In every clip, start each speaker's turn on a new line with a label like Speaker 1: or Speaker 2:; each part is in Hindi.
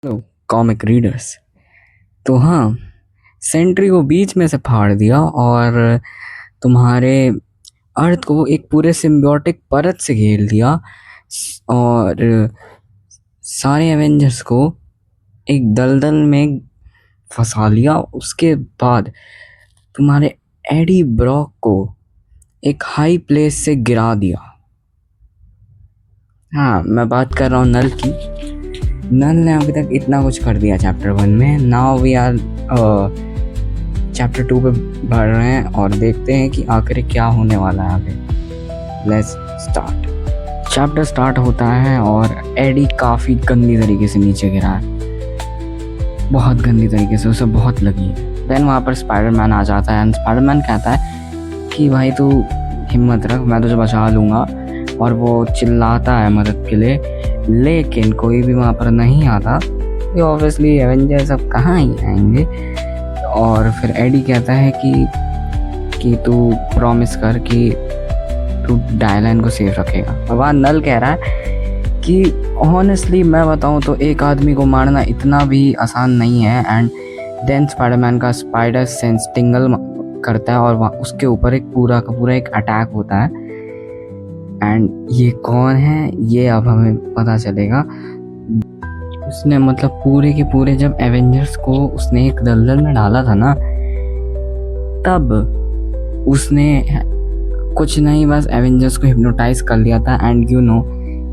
Speaker 1: Hello comic readers. तो हाँ, सेंट्री को बीच में से फाड़ दिया और तुम्हारे अर्थ को एक पूरे सिम्बियोटिक परत से घेर दिया और सारे एवेंजर्स को एक दलदल में फंसा लिया। उसके बाद तुम्हारे एडी ब्रॉक को एक हाई प्लेस से गिरा दिया। हाँ, मैं बात कर रहा हूँ नल की। नल ने अभी तक इतना कुछ कर दिया चैप्टर 1 में। नाउ वी आर चैप्टर 2 पे बढ़ रहे हैं और देखते हैं कि आखिर क्या होने वाला है आगे। Let's start. चैप्टर स्टार्ट होता है और एडी काफ़ी गंदी तरीके से नीचे गिरा है, बहुत गंदी तरीके से, उसे बहुत लगी है। देन वहाँ पर स्पाइडरमैन आ जाता है एंड स्पाइडरमैन कहता है कि भाई तू हिम्मत रख, मैं तुझे बचा लूँगा। और वो चिल्लाता है मदद के लिए, लेकिन कोई भी वहाँ पर नहीं आता। ये ऑब्वियसली एवेंजर्स अब कहाँ ही आएंगे। और फिर एडी कहता है कि तू प्रॉमिस कर कि तू डायलाइन को सेफ रखेगा। और वहाँ नल कह रहा है कि ऑनेस्टली मैं बताऊँ तो एक आदमी को मारना इतना भी आसान नहीं है। एंड देन स्पाइडरमैन का स्पाइडर सेंस टिंगल करता है और वहाँ उसके ऊपर एक पूरा का पूरा एक अटैक होता है। एंड ये कौन है ये अब हमें पता चलेगा। उसने मतलब पूरे के पूरे जब एवेंजर्स को उसने एक दलदल में डाला था ना, तब उसने कुछ नहीं बस एवेंजर्स को हिप्नोटाइज कर लिया था। एंड यू नो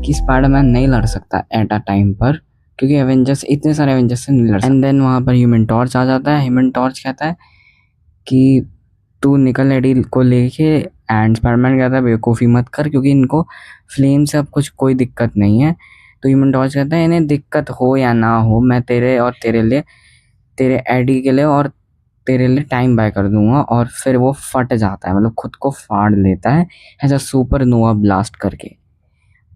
Speaker 1: कि स्पाइडरमैन नहीं लड़ सकता एट अ टाइम पर, क्योंकि एवेंजर्स इतने सारे एवेंजर्स से नहीं लड़ सकता। एंड देन वहाँ पर ह्यूमन टॉर्च आ जाता है। ह्यूमन टॉर्च कहता है कि तू निकल एडी को लेके। एंड स्पाइडरमैन कहता है बेवकूफ़ी मत कर, क्योंकि इनको फ्लेम से अब कोई दिक्कत नहीं है। तो ह्यूमन टॉर्च कहता है इन्हें दिक्कत हो या ना हो, मैं तेरे और तेरे लिए, तेरे एडी के लिए और तेरे लिए टाइम बाय कर दूंगा। और फिर वो फट जाता है, मतलब खुद को फाड़ लेता है ऐसा सुपर नोवा ब्लास्ट करके।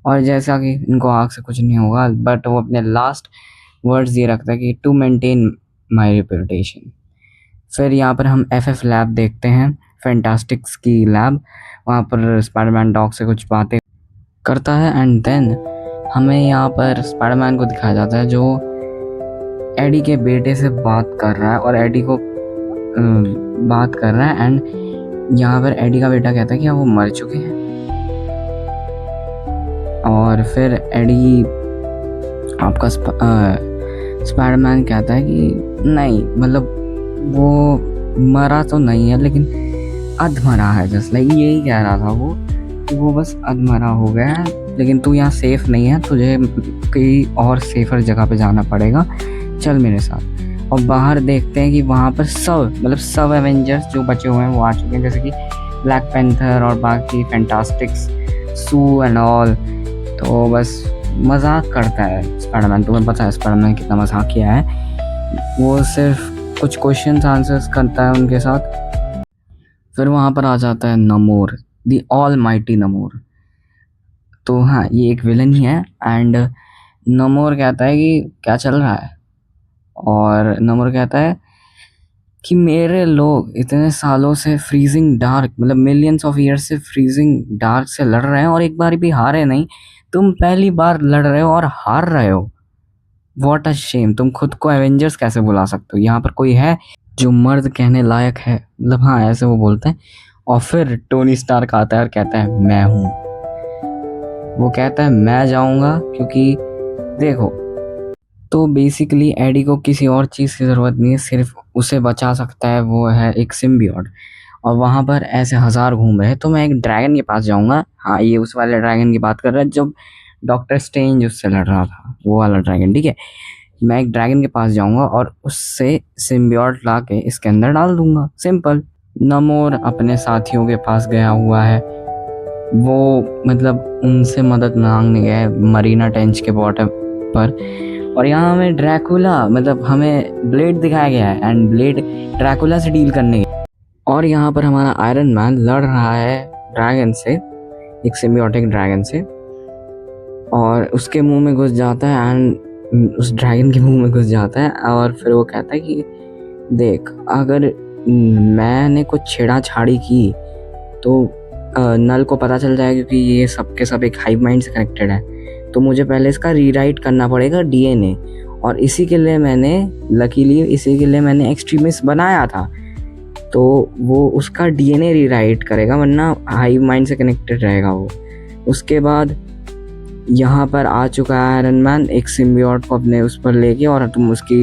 Speaker 1: और जैसा कि इनको आग से कुछ नहीं होगा, बट वो अपने लास्ट वर्ड्स ये रखता है कि टू मेंटेन माई रेपुटेशन। फिर यहाँ पर हम FF लैब देखते हैं, फैंटास्टिक्स की लैब। वहाँ पर स्पाइडरमैन डॉग से कुछ बातें करता है। एंड देन हमें यहाँ पर स्पाइडरमैन को दिखाया जाता है जो एडी के बेटे से बात कर रहा है और एडी को बात कर रहा है। एंड यहाँ पर एडी का बेटा कहता है कि वो मर चुके हैं। और फिर एडी आपका स्पाइडरमैन कहता है कि नहीं, मतलब वो मरा तो नहीं है लेकिन अधमरा है। जस्ट लाइक यही कह रहा था वो कि वो बस अधमरा हो गया है, लेकिन तू यहाँ सेफ नहीं है, तुझे कहीं और सेफर जगह पे जाना पड़ेगा, चल मेरे साथ। और बाहर देखते हैं कि वहाँ पर सब एवेंजर्स जो बचे हुए हैं वो आ चुके हैं, जैसे कि ब्लैक पैंथर और बाकी फैंटास्टिक्स, सू एंड ऑल। तो बस मजाक करता है स्पाइडरमैन। तुम्हें पता है स्पाइडरमैन कितना मजाक किया है। वो सिर्फ कुछ क्वेश्चन आंसर्स करता है उनके साथ। फिर वहाँ पर आ जाता है नमोर, द ऑल माइटी नमोर। तो हाँ, ये एक विलन ही है। एंड नमोर कहता है कि क्या चल रहा है। और नमोर कहता है कि मेरे लोग इतने सालों से फ्रीजिंग डार्क, मतलब मिलियंस ऑफ ईयर्स से फ्रीजिंग डार्क से लड़ रहे हैं और एक बार भी हारे नहीं। तुम पहली बार लड़ रहे हो और हार रहे हो। वॉट अ शेम, तुम खुद को एवेंजर्स कैसे बुला सकते हो। यहाँ पर कोई है जो मर्द कहने लायक है, मतलब हाँ ऐसे वो बोलते हैं। और फिर टोनी स्टार्क आता है और कहता है मैं हूँ। वो कहता है मैं जाऊँगा, क्योंकि देखो, तो बेसिकली एडी को किसी और चीज़ की ज़रूरत नहीं है, सिर्फ उसे बचा सकता है वो है एक सिम्बियोट। और वहाँ पर ऐसे हज़ार घूम रहे हैं। तो मैं एक ड्रैगन के पास जाऊँगा। हाँ, ये उस वाले ड्रैगन की बात कर रहा है जब डॉक्टर स्ट्रेंज उससे लड़ रहा था, वो वाला ड्रैगन, ठीक है। मैं एक ड्रैगन के पास जाऊंगा और उससे सिम्बियोट ला के इसके अंदर डाल दूंगा, सिंपल। नमोर अपने साथियों के पास गया हुआ है, वो मतलब उनसे मदद मांगने गया है मरीना टेंच के बॉटम पर। और यहाँ हमें ड्रैकुला, मतलब हमें ब्लेड दिखाया गया है एंड ब्लेड ड्रैकुला से डील करने। और यहाँ पर हमारा आयरन मैन लड़ रहा है ड्रैगन से, एक सिम्बियोटिक ड्रैगन से। और उसके मुंह में घुस जाता है एंड उस ड्रैगन के मुंह में घुस जाता है। और फिर वो कहता है कि देख, अगर मैंने कुछ छेड़ाछाड़ी की तो नल को पता चल जाएगा, क्योंकि ये सब के सब एक हाइव माइंड से कनेक्टेड है। तो मुझे पहले इसका रीराइट करना पड़ेगा DNA, और इसी के लिए मैंने एक्सट्रीमिस्ट बनाया था। तो वो उसका डीएनए रीराइट करेगा, वरना हाइव माइंड से कनेक्टेड रहेगा वो। उसके बाद यहाँ पर आ चुका है आयरन मैन एक सिम्बियोट को अपने उस पर लेके, और तुम उसकी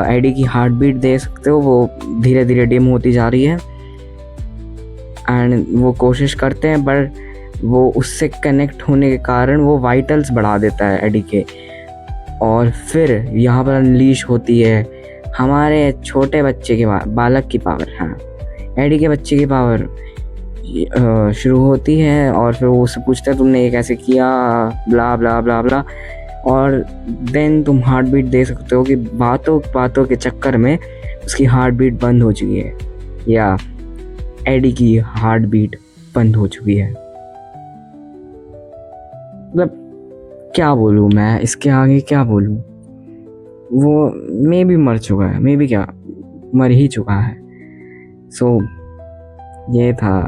Speaker 1: एडी की हार्ट बीट दे सकते हो। वो धीरे धीरे डिम होती जा रही है एंड वो कोशिश करते हैं, पर वो उससे कनेक्ट होने के कारण वो वाइटल्स बढ़ा देता है एडी के। और फिर यहाँ पर अनलीश होती है हमारे छोटे बच्चे के बालक की पावर, हाँ एडी के बच्चे की पावर शुरू होती है। और फिर वो उससे पूछता है तुमने ये कैसे किया, ब्ला ब्ला ब्ला ब्ला। और देन तुम हार्ट बीट दे सकते हो कि बातों के चक्कर में उसकी हार्ट बीट बंद हो चुकी है, या एडी की हार्ट बीट बंद हो चुकी है। मतलब क्या बोलूँ मैं, इसके आगे क्या बोलूँ। वो मे भी मर चुका है, मे भी क्या मर ही चुका है। सो ये था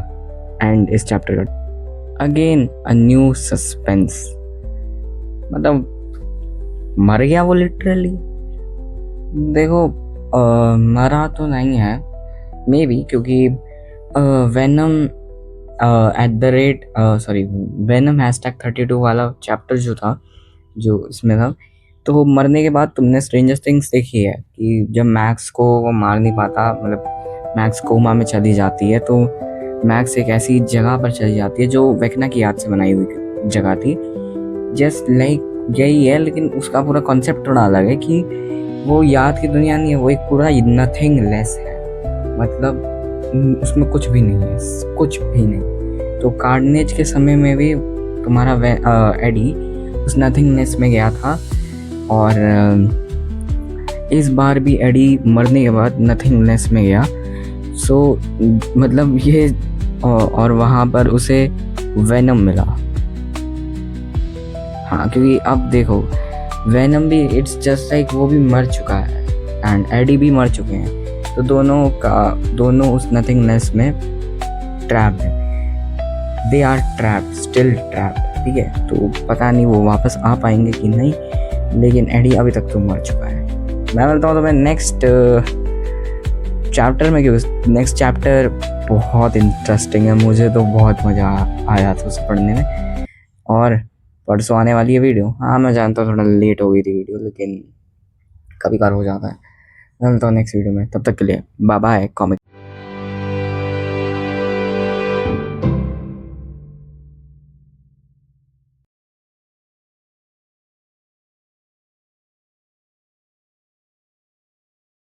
Speaker 1: एंड इस चैप्टर का। अगेन अ न्यू सस्पेंस, मतलब मर गया वो लिटरली। देखो मरा तो नहीं है मे बी, क्योंकि वेनम वेनम #32 वाला चैप्टर जो इसमें था, तो वो मरने के बाद तुमने स्ट्रेंजर थिंग्स देखी है कि जब मैक्स को वो मार नहीं पाता, मतलब मैक्स कोमा में चली जाती है, तो मैक्स एक ऐसी जगह पर चली जाती है जो वेकना की याद से बनाई हुई जगह थी, जस्ट लाइक यही है, लेकिन उसका पूरा कॉन्सेप्ट थोड़ा अलग है कि वो याद की दुनिया नहीं है, वो एक पूरा नथिंगलेस है, मतलब उसमें कुछ भी नहीं है, कुछ भी नहीं। तो कार्नेज के समय में भी तुम्हारा एडी उस नथिंगनेस में गया था, और इस बार भी एडी मरने के बाद नथिंगनेस में गया। सो मतलब ये और वहाँ पर उसे वेनम मिला। हाँ, क्योंकि अब देखो वेनम भी इट्स जस्ट लाइक वो भी मर चुका है एंड एडी भी मर चुके हैं, तो दोनों उस नथिंगनेस में ट्रैप्ड है। They are trapped, still trapped, ठीक है। तो पता नहीं वो वापस आ पाएंगे कि नहीं, लेकिन एडी अभी तक तो मर चुका है। मैं बोलता हूँ तो मैं नेक्स्ट चैप्टर में, क्योंकि नेक्स्ट चैप्टर बहुत इंटरेस्टिंग है, मुझे तो बहुत मज़ा आया था उसे पढ़ने में। और परसों आने वाली है वीडियो। हाँ मैं जानता हूँ थोड़ा लेट हो गई थी वीडियो, लेकिन कभी कभार हो जाता है। मैं मिलता हूँ नेक्स्ट वीडियो में, तब तक के लिए बाय बाय कॉमिक।